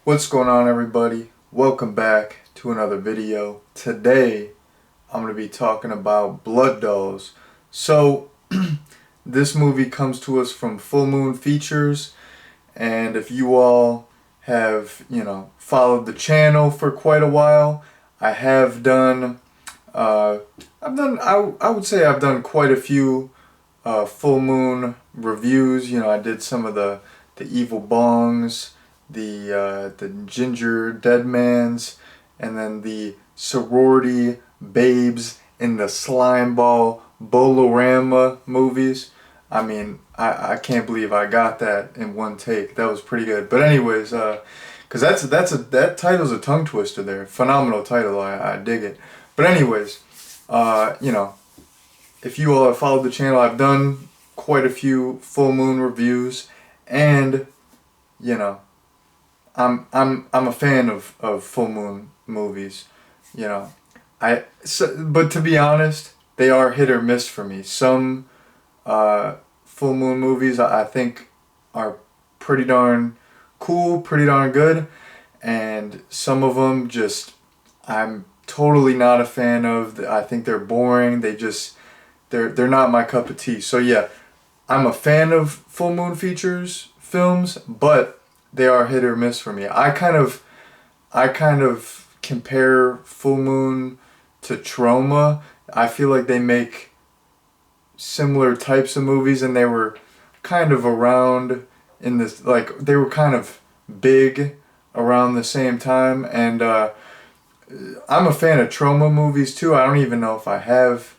What's going on, everybody? Welcome back to another video. Today I'm going to be talking about Blood Dolls. So this movie comes to us from Full Moon Features, and if you all have, followed the channel for quite a while, I have done I would say I've done quite a few Full Moon reviews. I did some of the Evil Bongs, the Ginger Deadmans, and then the Sorority Babes in the Slime Ball Bolorama movies. I mean, I can't believe I got that in one take. That was pretty good. But anyways, because that title's a tongue twister there. Phenomenal title. I dig it. But anyways, if you all have followed the channel, I've done quite a few Full Moon reviews, and I'm a fan of Full Moon movies. But to be honest, they are hit or miss for me. Some Full Moon movies I think are pretty darn cool, pretty darn good, and some of them just I'm totally not a fan of. I think they're boring. They're not my cup of tea. So yeah, I'm a fan of Full Moon Features films, but they are hit or miss for me. I kind of compare Full Moon to Troma. I feel like they make similar types of movies, and they were kind of around in this, like, they were kind of big around the same time, and I'm a fan of Troma movies too. I don't even know if I have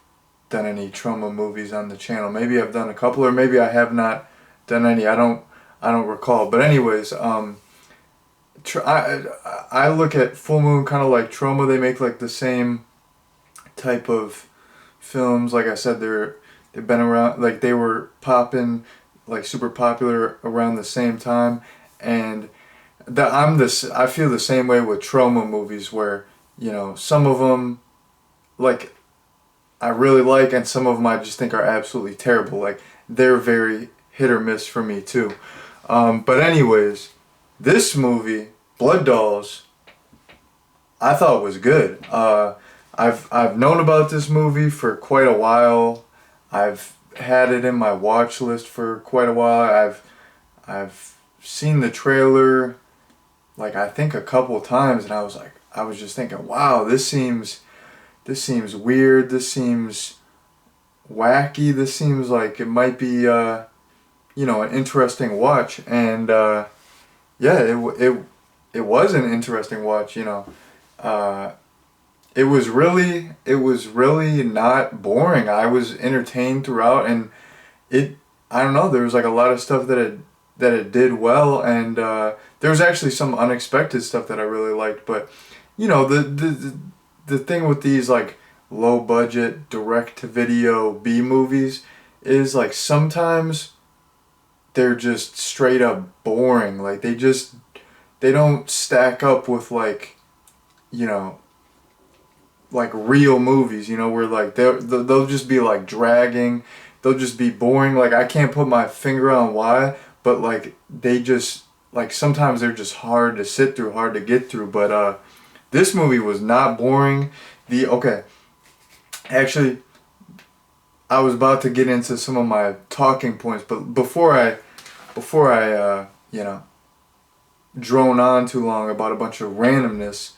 done any Troma movies on the channel. Maybe I've done a couple, or maybe I have not done any. I don't recall. But anyways, I look at Full Moon kind of like Troma. They make like the same type of films. Like I said, they've been around, like they were popping, like super popular around the same time, and I feel the same way with Troma movies, where some of them, like, I really like, and some of them I just think are absolutely terrible. Like, they're very hit or miss for me too. But anyways, this movie, Blood Dolls, I thought was good. I've known about this movie for quite a while. I've had it in my watch list for quite a while. I've seen the trailer, like, I think a couple times, and I was just thinking, wow, this seems weird. This seems wacky. This seems like it might be an interesting watch. And it was an interesting watch. It was really not boring. I was entertained throughout, and I don't know, there was like a lot of stuff that it did well, and there was actually some unexpected stuff that I really liked. But the thing with these, like, low budget direct to video B movies is, like, sometimes they're just straight up boring. Like, they don't stack up with, like, like real movies, where, like, they'll just be, like, dragging. They'll just be boring. Like, I can't put my finger on why, but, like, they just, like, sometimes they're just hard to sit through, hard to get through. But this movie was not boring. Actually, I was about to get into some of my talking points, but before I drone on too long about a bunch of randomness,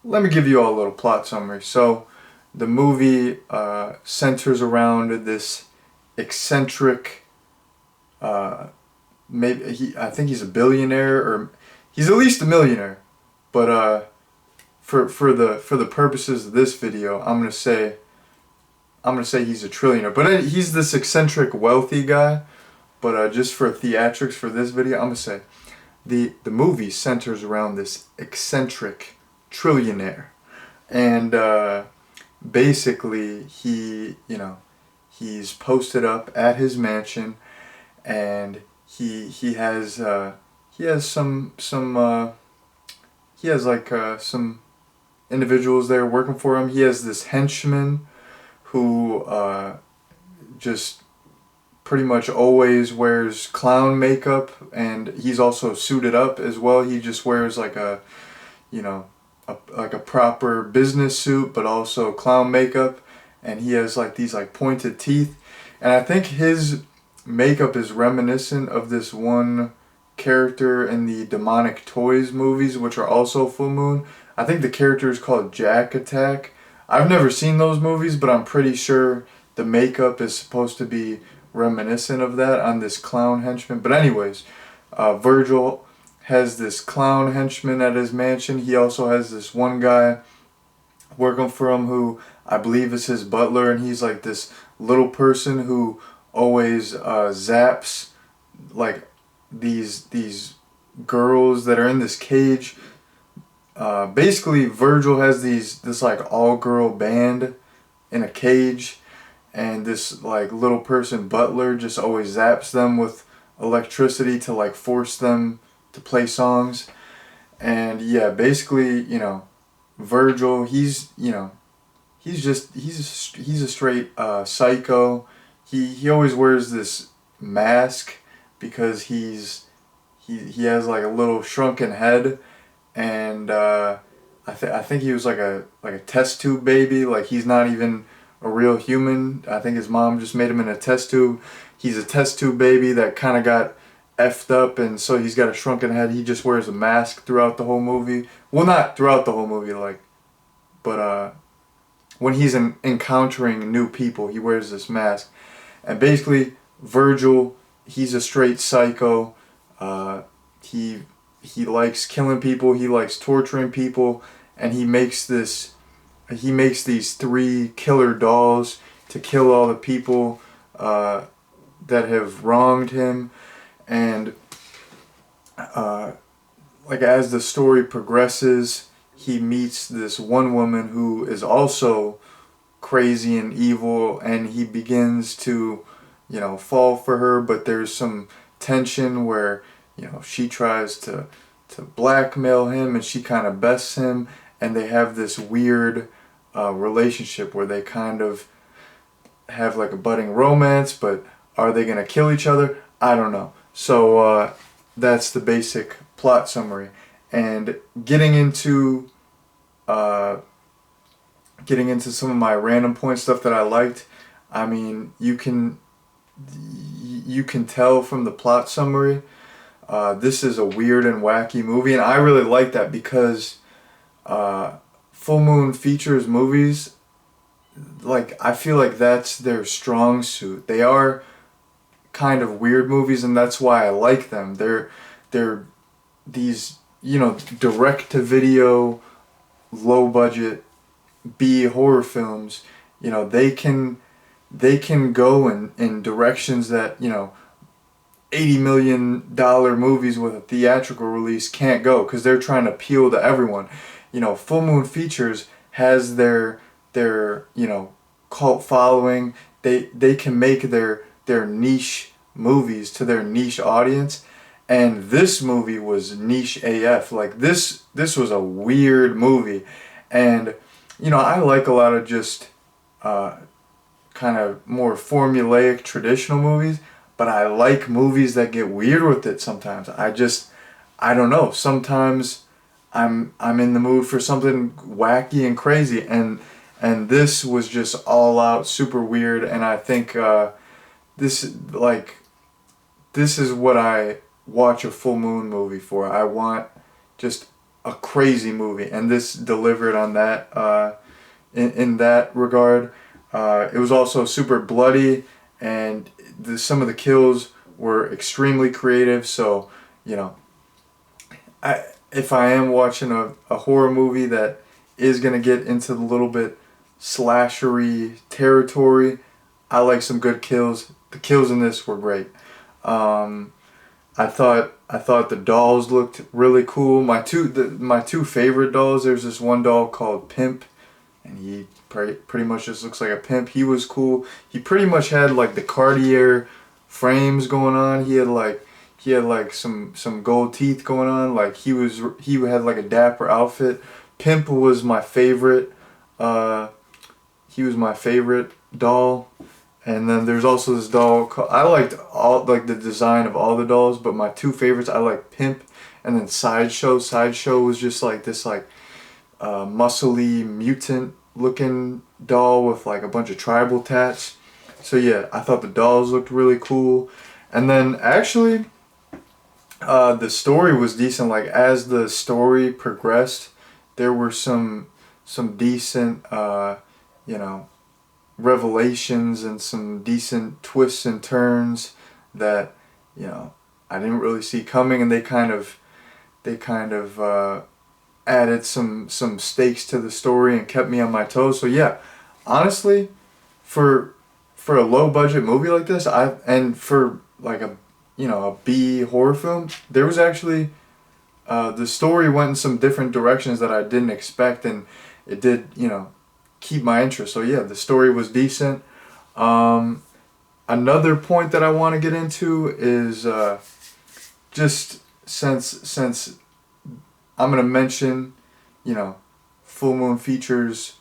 let me give you all a little plot summary. So, the movie centers around this eccentric, I think he's a billionaire, or he's at least a millionaire, but for the purposes of this video, I'm gonna say he's a trillionaire. But he's this eccentric, wealthy guy. But just for theatrics for this video, I'm gonna say the movie centers around this eccentric trillionaire, and basically he's posted up at his mansion, and he has some individuals there working for him. He has this henchman who just pretty much always wears clown makeup, and he's also suited up as well. He just wears like a, you know, like a proper business suit, but also clown makeup, and he has like these like pointed teeth, and I think his makeup is reminiscent of this one character in the Demonic Toys movies, which are also full moon. I think the character is called Jack Attack. I've never seen those movies, but I'm pretty sure the makeup is supposed to be reminiscent of that on this clown henchman. But anyways, Virgil has this clown henchman at his mansion. He also has this one guy working for him who I believe is his butler, and he's like this little person who always zaps like these girls that are in this cage. Basically, Virgil has this like all girl band in a cage, and this like little person butler just always zaps them with electricity to like force them to play songs. And yeah, basically, you know, Virgil, he's, you know, he's a straight psycho. He always wears this mask because he has like a little shrunken head, and I think he was like a test tube baby. Like he's not even a real human. I think his mom just made him in a test tube. He's a test tube baby that kind of got effed up, and so he's got a shrunken head. He just wears a mask throughout the whole movie. Well, not throughout the whole movie, like, but when he's encountering new people, he wears this mask. And basically, Virgil, he's a straight psycho. He likes killing people. He likes torturing people, and he makes these 3 killer dolls to kill all the people that have wronged him. And like as the story progresses, he meets this one woman who is also crazy and evil, and he begins to, you know, fall for her. But there's some tension where, you know, she tries to blackmail him, and she kind of bests him, and they have this weird relationship where they kind of have like a budding romance, but are they gonna kill each other? I don't know. So that's the basic plot summary. And getting into some of my random point stuff that I liked, I mean, you can tell from the plot summary, this is a weird and wacky movie, and I really like that because Full Moon Features movies, like, I feel like that's their strong suit. They are kind of weird movies, and that's why I like them. They're these, you know, direct to video, low budget B horror films. You know, they can go in directions that, you know, $80 million movies with a theatrical release can't go, because they're trying to appeal to everyone. You know, Full Moon Features has their you know, cult following. They can make their niche movies to their niche audience, and this movie was niche AF. Like this was a weird movie, and you know, I like a lot of just kind of more formulaic traditional movies, but I like movies that get weird with it sometimes. I don't know. Sometimes I'm in the mood for something wacky and crazy, and this was just all out super weird, and I think this is what I watch a full moon movie for. I want just a crazy movie, and this delivered on that in that regard. It was also super bloody, and some of the kills were extremely creative. So, you know, if I am watching a horror movie that is going to get into the little bit slashery territory, I like some good kills. The kills in this were great. I thought the dolls looked really cool. My two favorite dolls. There's this one doll called Pimp, and he pretty much just looks like a pimp. He was cool. He pretty much had like the Cartier frames going on. He had like some gold teeth going on. Like he had like a dapper outfit. Pimp was my favorite. He was my favorite doll. And then there's also this doll I liked all like the design of all the dolls, but my two favorites I like Pimp and then Sideshow. Sideshow was just like this like muscly mutant looking doll with like a bunch of tribal tats. So yeah, I thought the dolls looked really cool. And then actually the story was decent. Like as the story progressed, there were some decent you know revelations and some decent twists and turns that I didn't really see coming, and they kind of added some stakes to the story and kept me on my toes. So yeah, honestly, for for a low budget movie like this, and for like a B horror film, there was actually the story went in some different directions that I didn't expect, and it did keep my interest. So yeah, the story was decent. Um, Another point that I want to get into is just since I'm gonna mention, you know, Full Moon Features,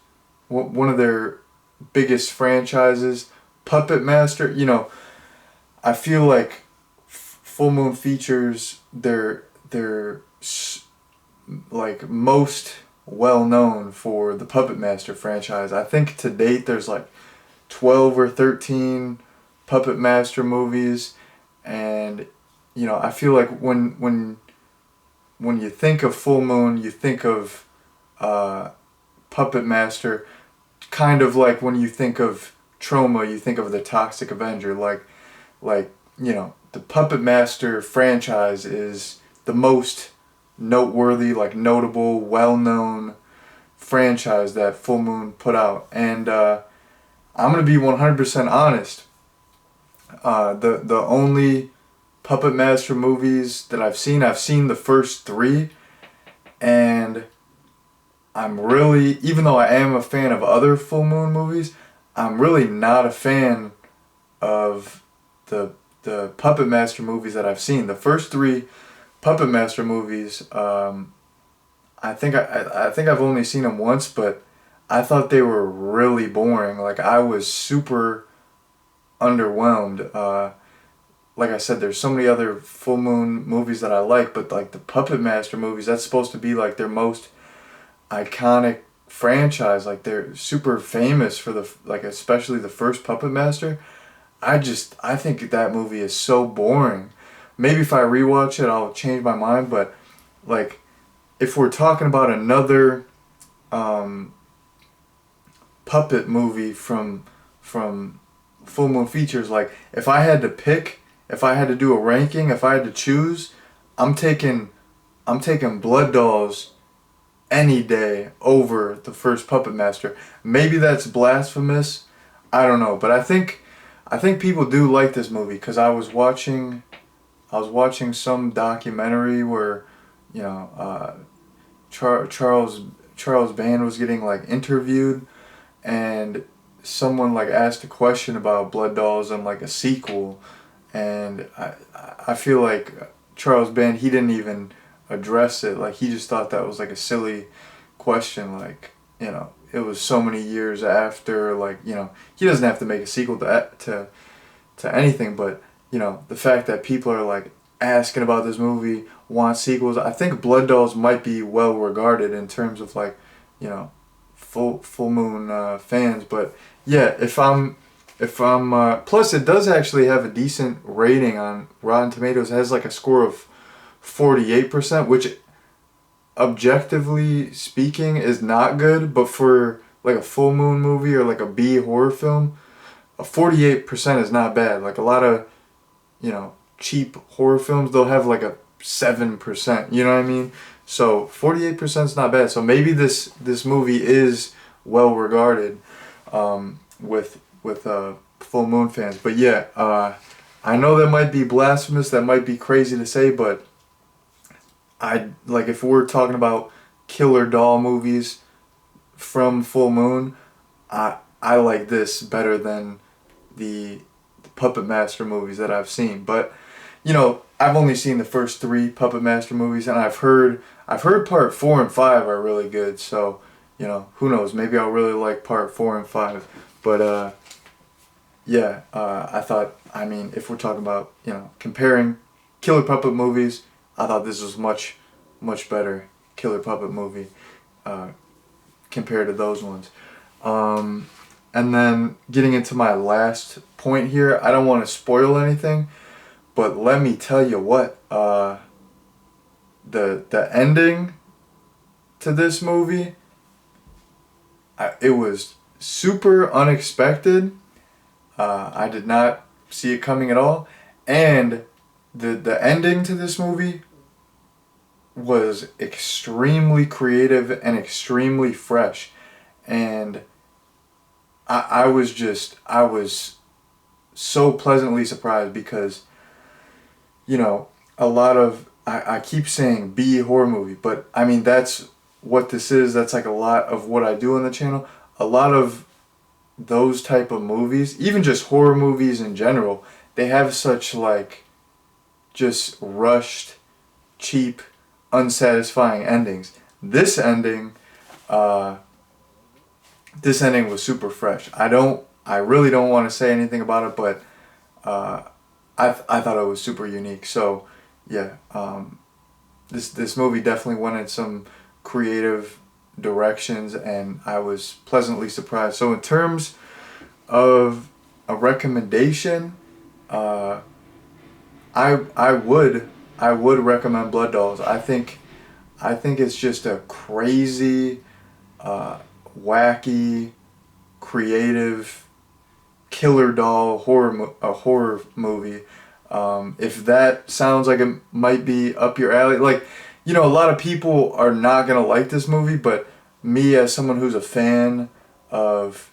one of their biggest franchises, Puppet Master. I feel like Full Moon Features like most well known for the Puppet Master franchise. I think to date there's like 12 or 13 Puppet Master movies, and I feel like when you think of Full Moon, you think of uh, Puppet Master, kind of like when you think of Troma, you think of the Toxic Avenger. The Puppet Master franchise is the most noteworthy, like notable, well-known franchise that Full Moon put out. And I'm gonna be 100% honest. The only Puppet Master movies that I've seen the first three, and I'm really, even though I am a fan of other Full Moon movies, I'm really not a fan of the Puppet Master movies that I've seen. The first three Puppet Master movies, I think I've only seen them once, but I thought they were really boring. Like I was super underwhelmed. Like I said, there's so many other Full Moon movies that I like, but like the Puppet Master movies, that's supposed to be like their most iconic franchise. Like they're super famous for like especially the first Puppet Master. I think that movie is so boring. Maybe if I rewatch it, I'll change my mind. But like, if we're talking about another um, puppet movie from Full Moon Features, like if I had to do a ranking, if I had to choose, I'm taking I'm taking Blood Dolls any day over the first Puppet Master. Maybe that's blasphemous. I don't know, but I think people do like this movie because I was watching some documentary where you know Charles Band was getting like interviewed, and someone like asked a question about Blood Dolls and like a sequel, and I feel like Charles Band, he didn't even address it. Like he just thought that was like a silly question. Like it was so many years after. Like he doesn't have to make a sequel to anything, but the fact that people are like asking about this movie, want sequels. I think Blood Dolls might be well regarded in terms of like you know Full Moon fans. But yeah, if I'm plus it does actually have a decent rating on Rotten Tomatoes. It has like a score of 48%, which objectively speaking is not good, but for like a Full Moon movie or like a B horror film, a 48% is not bad. Like a lot of cheap horror films, they'll have like a 7%. You know what I mean? So 48% is not bad. So maybe this movie is well regarded with Full Moon fans. But yeah, I know that might be blasphemous. That might be crazy to say, but I like if we're talking about killer doll movies from Full Moon, I like this better than the Puppet Master movies that I've seen. But I've only seen the first three Puppet Master movies, and I've heard part 4 and 5 are really good. So who knows? Maybe I'll really like part 4 and 5. But yeah, I thought, I mean, if we're talking about, comparing Killer Puppet movies, I thought this was much better Killer Puppet movie uh, compared to those ones. Um, and then getting into my last point here, I don't want to spoil anything, but let me tell you what, the ending to this movie, it was super unexpected. I did not see it coming at all, and the ending to this movie was extremely creative and extremely fresh, and I was so pleasantly surprised because a lot of I keep saying B horror movie, but I mean that's what this is. That's like a lot of what I do on the channel. A lot of those type of movies, even just horror movies in general, they have such like just rushed, cheap, unsatisfying endings. This ending, uh, this ending was super fresh. I really don't want to say anything about it, but uh, I thought it was super unique. So yeah, this movie definitely went in some creative directions, and I was pleasantly surprised. So in terms of a recommendation, uh, I would recommend Blood Dolls. I think it's just a crazy, uh, wacky, creative killer doll a horror movie. If that sounds like it might be up your alley, like a lot of people are not gonna like this movie, but me as someone who's a fan of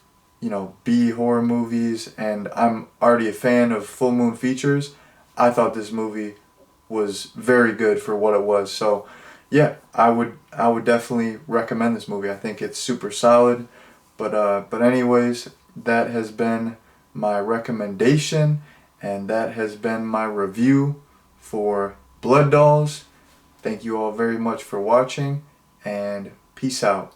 B horror movies, and I'm already a fan of full moon features, I thought this movie was very good for what it was. So yeah, I would definitely recommend this movie. I think it's super solid. But anyways, that has been my recommendation, and that has been my review for Blood Dolls. Thank you all very much for watching, and peace out.